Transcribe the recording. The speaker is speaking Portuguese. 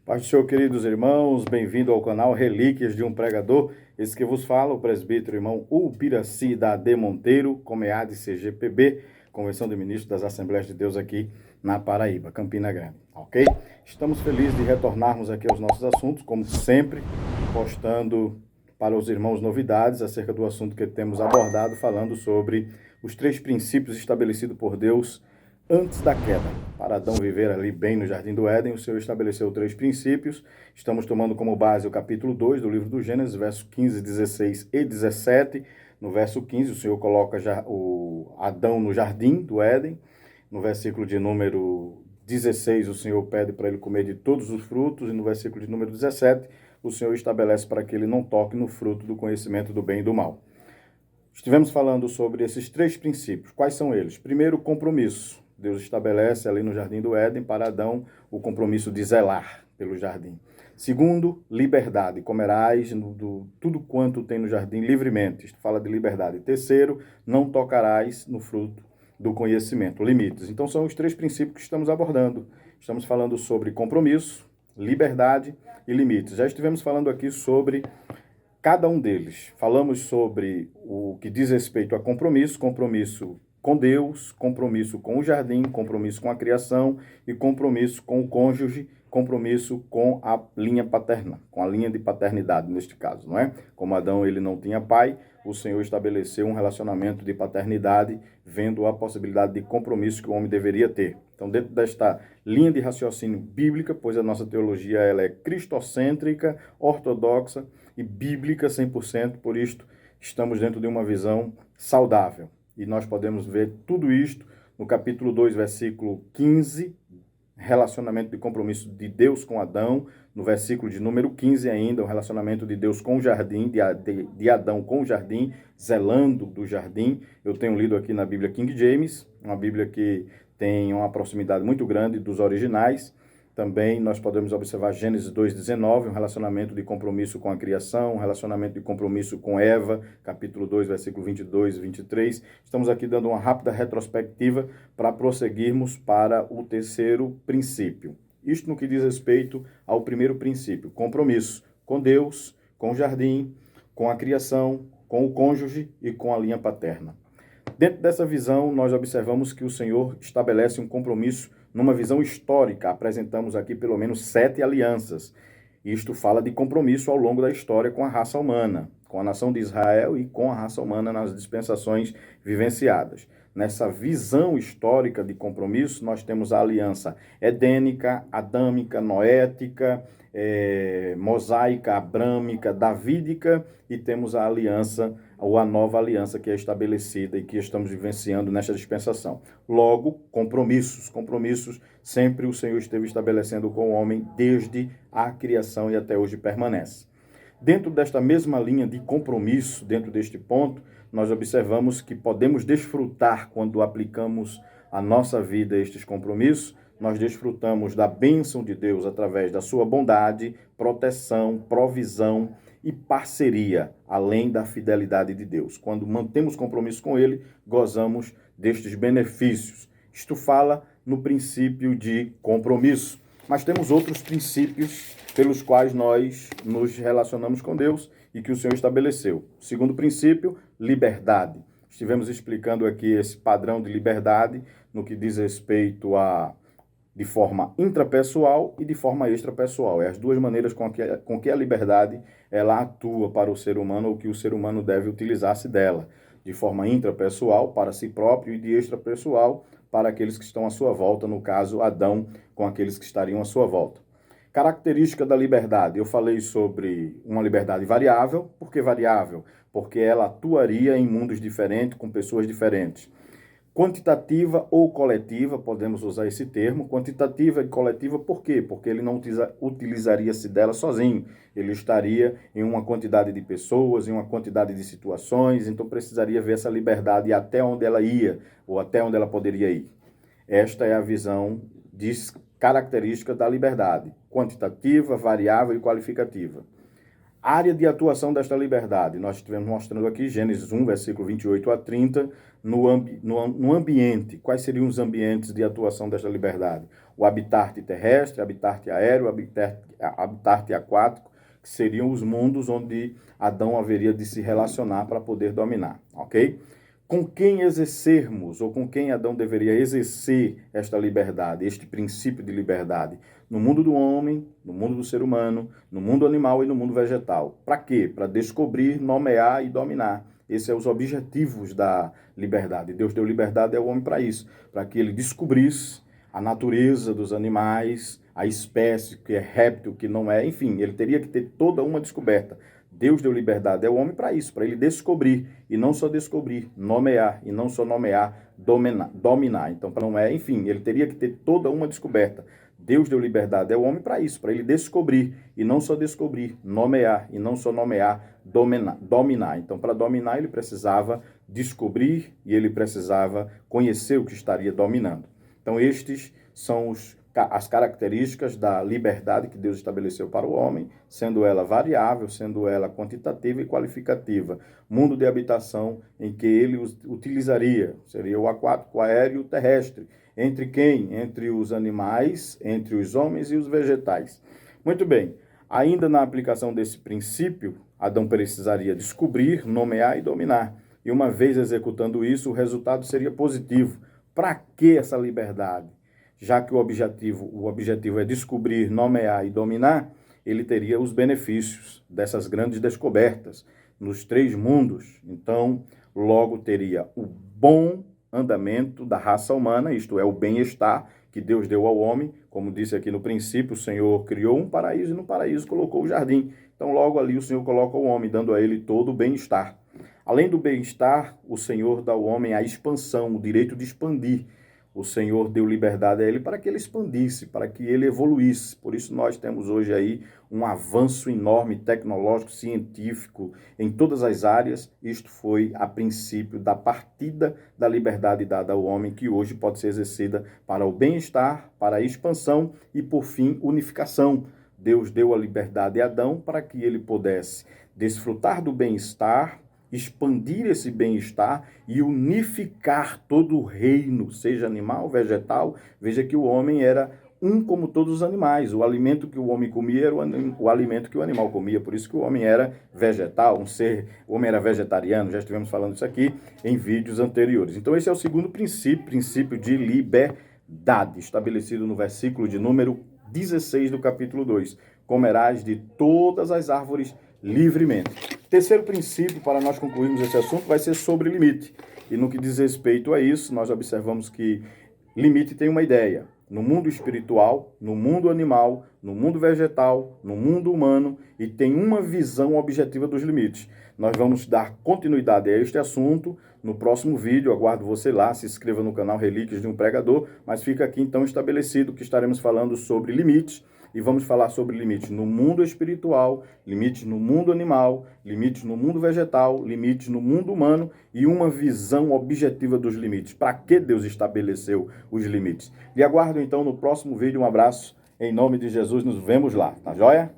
Paz do Senhor, queridos irmãos, bem-vindo ao canal Relíquias de um Pregador. Esse que vos fala, o presbítero irmão Ubiraci da AD Monteiro, Comead CGPB, Convenção de Ministros das Assembleias de Deus aqui na Paraíba, Campina Grande, ok? Estamos felizes de retornarmos aqui aos nossos assuntos, como sempre, postando para os irmãos novidades acerca do assunto que temos abordado, falando sobre os 3 princípios estabelecidos por Deus antes da queda. Para Adão viver ali bem no Jardim do Éden, o Senhor estabeleceu 3 princípios. Estamos tomando como base o capítulo 2 do livro do Gênesis, versos 15, 16 e 17. No verso 15, o Senhor coloca o Adão no Jardim do Éden. No versículo de número 16, o Senhor pede para ele comer de todos os frutos. E no versículo de número 17, o Senhor estabelece para que ele não toque no fruto do conhecimento do bem e do mal. Estivemos falando sobre esses 3 princípios. Quais são eles? Primeiro, compromisso. Deus estabelece ali no Jardim do Éden para Adão o compromisso de zelar pelo jardim. Segundo, liberdade. Comerás tudo quanto tem no jardim livremente. Isto fala de liberdade. Terceiro, não tocarás no fruto do conhecimento. Limites. Então são os 3 princípios que estamos abordando. Estamos falando sobre compromisso, liberdade e limites. Já estivemos falando aqui sobre cada um deles. Falamos sobre o que diz respeito a compromisso, compromisso com Deus, compromisso com o jardim, compromisso com a criação e compromisso com o cônjuge, compromisso com a linha paterna, com a linha de paternidade neste caso, não é? Como Adão ele não tinha pai, o Senhor estabeleceu um relacionamento de paternidade, vendo a possibilidade de compromisso que o homem deveria ter. Então, dentro desta linha de raciocínio bíblica, pois a nossa teologia ela é cristocêntrica, ortodoxa e bíblica 100%, por isto estamos dentro de uma visão saudável. E nós podemos ver tudo isto no capítulo 2, versículo 15, relacionamento de compromisso de Deus com Adão. No versículo de número 15 ainda, o relacionamento de Deus com o jardim, de Adão com o jardim, zelando do jardim. Eu tenho lido aqui na Bíblia King James, uma Bíblia que tem uma proximidade muito grande dos originais. Também nós podemos observar Gênesis 2,19, um relacionamento de compromisso com a criação, um relacionamento de compromisso com Eva, capítulo 2, versículo 22 e 23. Estamos aqui dando uma rápida retrospectiva para prosseguirmos para o 3º princípio. Isto no que diz respeito ao primeiro princípio, compromisso com Deus, com o jardim, com a criação, com o cônjuge e com a linha paterna. Dentro dessa visão, nós observamos que o Senhor estabelece um compromisso numa visão histórica. Apresentamos aqui pelo menos 7 alianças. Isto fala de compromisso ao longo da história com a raça humana, com a nação de Israel e com a raça humana nas dispensações vivenciadas. Nessa visão histórica de compromisso, nós temos a aliança edênica, adâmica, noética, mosaica, abrâmica, davídica e temos a aliança, ou a nova aliança que é estabelecida e que estamos vivenciando nesta dispensação. Logo, compromissos sempre o Senhor esteve estabelecendo com o homem desde a criação e até hoje permanece. Dentro desta mesma linha de compromisso, dentro deste ponto, nós observamos que podemos desfrutar quando aplicamos a nossa vida a estes compromissos, nós desfrutamos da bênção de Deus através da sua bondade, proteção, provisão e parceria, além da fidelidade de Deus. Quando mantemos compromisso com Ele, gozamos destes benefícios. Isto fala no princípio de compromisso. Mas temos outros princípios pelos quais nós nos relacionamos com Deus e que o Senhor estabeleceu. Segundo princípio, liberdade. Estivemos explicando aqui esse padrão de liberdade no que diz respeito a de forma intrapessoal e de forma extrapessoal. É as duas maneiras com que a liberdade ela atua para o ser humano ou que o ser humano deve utilizar-se dela. De forma intrapessoal, para si próprio, e de extrapessoal, para aqueles que estão à sua volta, no caso, Adão com aqueles que estariam à sua volta. Característica da liberdade. Eu falei sobre uma liberdade variável. Por que variável? Porque ela atuaria em mundos diferentes, com pessoas diferentes. Quantitativa ou coletiva, podemos usar esse termo, quantitativa e coletiva, por quê? Porque ele não utilizaria-se dela sozinho, ele estaria em uma quantidade de pessoas, em uma quantidade de situações, então precisaria ver essa liberdade até onde ela ia, ou até onde ela poderia ir. Esta é a visão característica da liberdade, quantitativa, variável e qualificativa. Área de atuação desta liberdade. Nós estivemos mostrando aqui, Gênesis 1, versículo 28 a 30, no ambiente. Quais seriam os ambientes de atuação desta liberdade? O habitat terrestre, habitat aéreo, habitat aquático, que seriam os mundos onde Adão haveria de se relacionar para poder dominar, ok? Com quem exercermos, ou com quem Adão deveria exercer esta liberdade, este princípio de liberdade? No mundo do homem, no mundo do ser humano, no mundo animal e no mundo vegetal. Para quê? Para descobrir, nomear e dominar. Esses são os objetivos da liberdade. Deus deu liberdade ao homem para isso, para que ele descobrisse a natureza dos animais, a espécie, que é réptil, que não é, enfim, ele teria que ter toda uma descoberta. Deus deu liberdade ao homem para isso, para ele descobrir, e não só descobrir, nomear, e não só nomear, dominar. Então, não é, enfim, ele teria que ter toda uma descoberta. Deus deu liberdade ao homem para isso, para ele descobrir, e não só descobrir, nomear, e não só nomear, dominar. Então, para dominar, ele precisava descobrir, e ele precisava conhecer o que estaria dominando. Então, estes são as características da liberdade que Deus estabeleceu para o homem, sendo ela variável, sendo ela quantitativa e qualificativa. Mundo de habitação em que ele utilizaria, seria o aquático, o aéreo e o terrestre. Entre quem? Entre os animais, entre os homens e os vegetais. Muito bem, ainda na aplicação desse princípio, Adão precisaria descobrir, nomear e dominar. E uma vez executando isso, o resultado seria positivo. Para que essa liberdade? Já que o objetivo é descobrir, nomear e dominar, ele teria os benefícios dessas grandes descobertas nos 3 mundos. Então, logo teria o bom andamento da raça humana, isto é, o bem-estar que Deus deu ao homem. Como disse aqui no princípio, o Senhor criou um paraíso e no paraíso colocou o jardim. Então, logo ali o Senhor coloca o homem, dando a ele todo o bem-estar. Além do bem-estar, o Senhor dá ao homem a expansão, o direito de expandir. O Senhor deu liberdade a ele para que ele expandisse, para que ele evoluísse. Por isso nós temos hoje aí um avanço enorme tecnológico, científico, em todas as áreas. Isto foi a princípio da partida da liberdade dada ao homem, que hoje pode ser exercida para o bem-estar, para a expansão e, por fim, unificação. Deus deu a liberdade a Adão para que ele pudesse desfrutar do bem-estar, expandir esse bem-estar e unificar todo o reino, seja animal, vegetal. Veja que o homem era um como todos os animais. O alimento que o homem comia era o alimento que o animal comia. Por isso que o homem era vegetal, o homem era vegetariano. Já estivemos falando isso aqui em vídeos anteriores. Então esse é o segundo princípio de liberdade, estabelecido no versículo de número 16 do capítulo 2. Comerás de todas as árvores livremente. Terceiro princípio, para nós concluirmos esse assunto, vai ser sobre limite. E no que diz respeito a isso, nós observamos que limite tem uma ideia. No mundo espiritual, no mundo animal, no mundo vegetal, no mundo humano, e tem uma visão objetiva dos limites. Nós vamos dar continuidade a este assunto no próximo vídeo. Aguardo você lá, se inscreva no canal Relíquias de um Pregador, mas fica aqui então estabelecido que estaremos falando sobre limites. E vamos falar sobre limites no mundo espiritual, limites no mundo animal, limites no mundo vegetal, limites no mundo humano e uma visão objetiva dos limites. Para que Deus estabeleceu os limites? Lhe aguardo então no próximo vídeo. Um abraço. Em nome de Jesus, nos vemos lá. Tá joia?